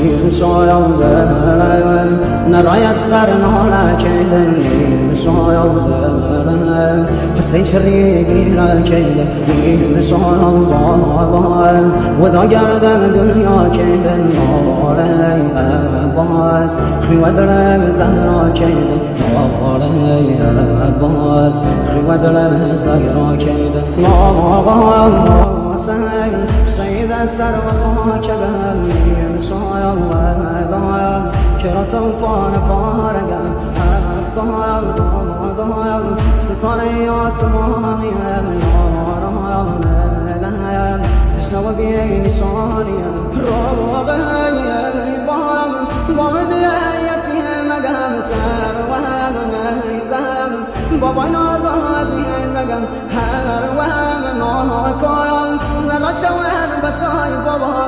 نیم شایاده نرای اسقر نالا کیلم نیم شایاده حسین چری گیره کیلم نیم شایاده ودا گردم دنیا کیلم ناله عباس خیوه دلم زهرا کیلم ناله عباس خیوه دلم زهرا کیلم ناله سيد السر وخاك بهمي مشايا وضايا كرا سوف نفارقا ضايا ضايا ستاني عصماني يا تشنو بيني شانيا روغي بامدي يتي مقام سر وهم نهيزم بابا نازازي نقم هر وهم ناكايا شوهر بسای بابا